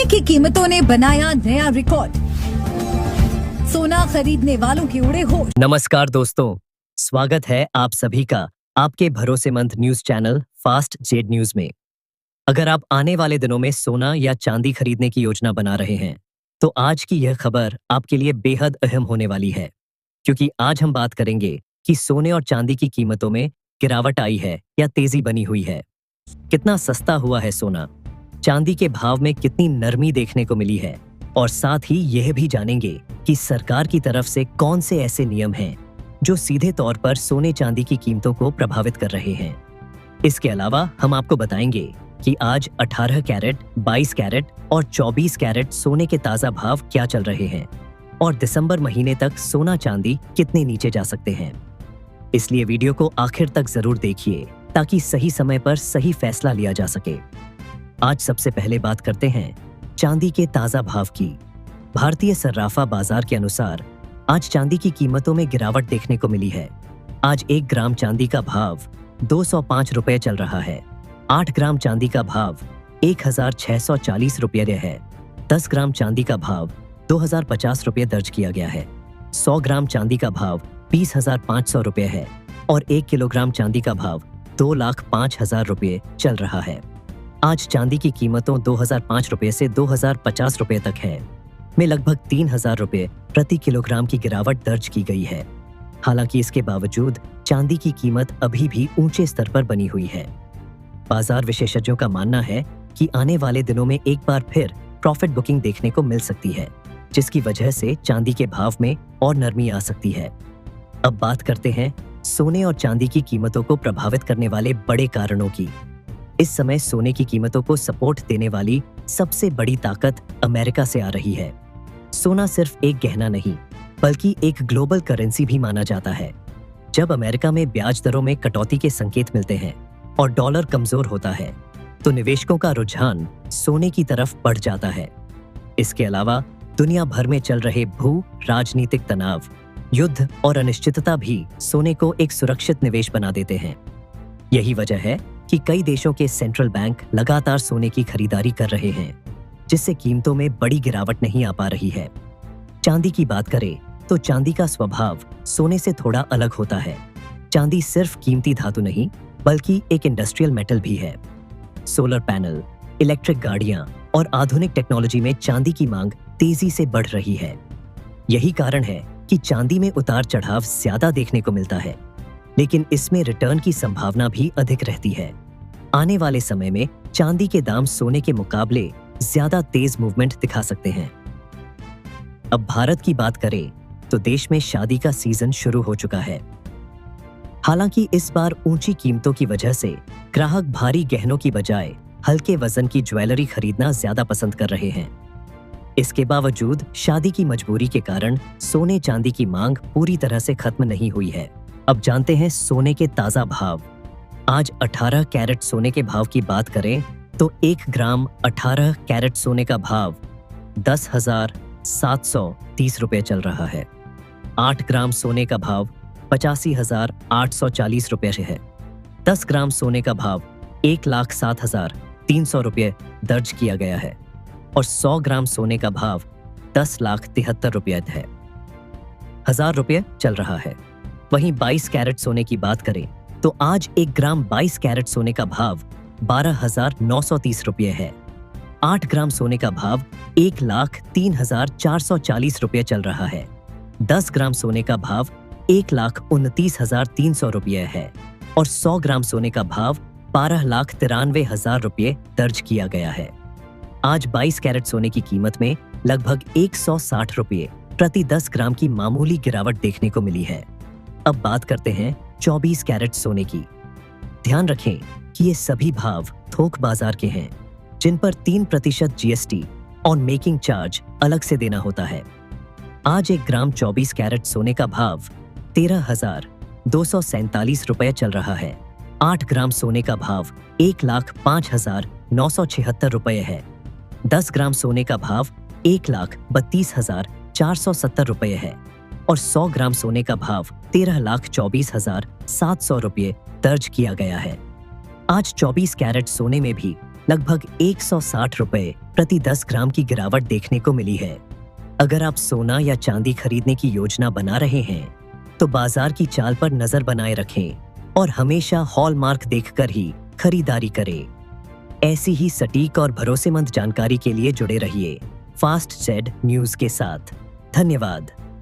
सोने की कीमतों ने बनाया नया रिकॉर्ड। सोना खरीदने वालों के उड़े होश। नमस्कार दोस्तों, स्वागत है आप सभी का आपके भरोसेमंद news channel fast Z news में। अगर आप आने वाले दिनों में सोना या चांदी खरीदने की योजना बना रहे हैं तो आज की यह खबर आपके लिए बेहद अहम होने वाली है, क्योंकि आज हम बात करेंगे कि सोने और चांदी की कीमतों में गिरावट आई है या तेजी बनी हुई है। कितना सस्ता हुआ है सोना, चांदी के भाव में कितनी नरमी देखने को मिली है, और साथ ही यह भी जानेंगे कि सरकार की तरफ से कौन से ऐसे नियम हैं जो सीधे तौर पर सोने चांदी की कीमतों को प्रभावित कर रहे हैं। इसके अलावा हम आपको बताएंगे कि आज 18 कैरेट, 22 कैरेट और 24 कैरेट सोने के ताजा भाव क्या चल रहे हैं और दिसंबर महीने तक सोना चांदी कितने नीचे जा सकते हैं। इसलिए वीडियो को आखिर तक जरूर देखिए ताकि सही समय पर सही फैसला लिया जा सके। आज सबसे पहले बात करते हैं चांदी के ताजा भाव की। भारतीय सर्राफा बाजार के अनुसार आज चांदी की कीमतों में गिरावट देखने को मिली है। आज 1 ग्राम चांदी का भाव 205 रुपए चल रहा है। 8 ग्राम चांदी का भाव 1640 रुपये है। 10 ग्राम चांदी का भाव 2050 रुपये दर्ज किया गया है। 100 ग्राम चांदी का भाव 20,500 रुपये है और 1 किलोग्राम चांदी का भाव 2,05,000 रुपये चल रहा है। आज चांदी की कीमतों 2005 रुपये से 2050 रुपये तक है में लगभग 3,000 रुपये प्रति किलोग्राम की गिरावट दर्ज की गई है। हालांकि इसके बावजूद चांदी की कीमत अभी भी ऊंचे स्तर पर बनी हुई है। बाजार विशेषज्ञों का मानना है कि आने वाले दिनों में एक बार फिर प्रॉफिट बुकिंग देखने को मिल सकती है, जिसकी वजह से चांदी के भाव में और नरमी आ सकती है। अब बात करते हैं सोने और चांदी की कीमतों को प्रभावित करने वाले बड़े कारणों की। इस समय सोने की कीमतों को सपोर्ट देने वाली सबसे बड़ी ताकत अमेरिका से आ रही है। सोना सिर्फ एक गहना नहीं, बल्कि एक ग्लोबल करेंसी भी माना जाता है। जब अमेरिका में ब्याज दरों में कटौती के संकेत मिलते हैं और डॉलर कमजोर होता है, तो निवेशकों का रुझान सोने की तरफ बढ़ जाता है। इसके अलावा दुनिया भर में चल रहे भू राजनीतिक तनाव, युद्ध और अनिश्चितता भी सोने को एक सुरक्षित निवेश बना देते हैं। यही वजह है कि कई देशों के सेंट्रल बैंक लगातार सोने की खरीदारी कर रहे हैं, जिससे कीमतों में बड़ी गिरावट नहीं आ पा रही है। चांदी की बात करें तो चांदी का स्वभाव सोने से थोड़ा अलग होता है। चांदी सिर्फ कीमती धातु नहीं, बल्कि एक इंडस्ट्रियल मेटल भी है। सोलर पैनल, इलेक्ट्रिक गाड़ियां और आधुनिक टेक्नोलॉजी में चांदी की मांग तेजी से बढ़ रही है। यही कारण है कि चांदी में उतार चढ़ाव ज्यादा देखने को मिलता है, लेकिन इसमें रिटर्न की संभावना भी अधिक रहती है। आने वाले समय में चांदी के दाम सोने के मुकाबले ज्यादा तेज मूवमेंट दिखा सकते हैं। अब भारत की बात करें तो देश में शादी का सीजन शुरू हो चुका है। हालांकि इस बार ऊंची कीमतों की वजह से ग्राहक भारी गहनों की बजाय हल्के वजन की ज्वेलरी खरीदना ज्यादा पसंद कर रहे हैं। इसके बावजूद शादी की मजबूरी के कारण सोने चांदी की मांग पूरी तरह से खत्म नहीं हुई है। अब जानते हैं सोने के ताजा भाव। आज 18 कैरेट सोने के भाव की बात करें तो 1 ग्राम 18 कैरेट सोने का भाव 10,730 रुपये चल रहा है। 8 ग्राम सोने का भाव 85,840 रुपये है। 10 ग्राम सोने का भाव 1,07,300 रुपये दर्ज किया गया है और 100 ग्राम सोने का भाव 10,73,000 रुपये है। 1,000 रुपये चल रहा है। वहीं 22 कैरेट सोने की बात करें तो आज 1 ग्राम 22 कैरेट सोने का भाव 12,930 रुपये है। 8 ग्राम सोने का भाव 1,03,440 रुपये चल रहा है। 10 ग्राम सोने का भाव 1,29,300 रुपये है और 100 ग्राम सोने का भाव 12,93,000 रुपये दर्ज किया गया है। आज 22 कैरेट सोने की कीमत में लगभग 160 रुपये प्रति 10 ग्राम की मामूली गिरावट देखने को मिली है। अब बात करते हैं 24 कैरेट सोने की। ध्यान रखें कि ये सभी भाव थोक बाजार के हैं, जिन पर 3% जीएसटी और मेकिंग चार्ज अलग से देना होता है। आज 1 ग्राम 24 कैरेट सोने का भाव 13,247 रुपये चल रहा है। 8 ग्राम सोने का भाव 1,05,976 रुपये है। 10 ग्राम सोने का भाव 1,32,470 रुपये है और 100 ग्राम सोने का भाव 13,24,700 रुपये दर्ज किया गया है। आज 24 कैरेट सोने में भी लगभग 160 रुपए प्रति 10 ग्राम की गिरावट देखने को मिली है। अगर आप सोना या चांदी खरीदने की योजना बना रहे हैं तो बाजार की चाल पर नजर बनाए रखें और हमेशा हॉलमार्क देखकर ही खरीदारी करें। ऐसी ही सटीक और भरोसेमंद जानकारी के लिए जुड़े रहिए फास्ट जेड न्यूज के साथ। धन्यवाद।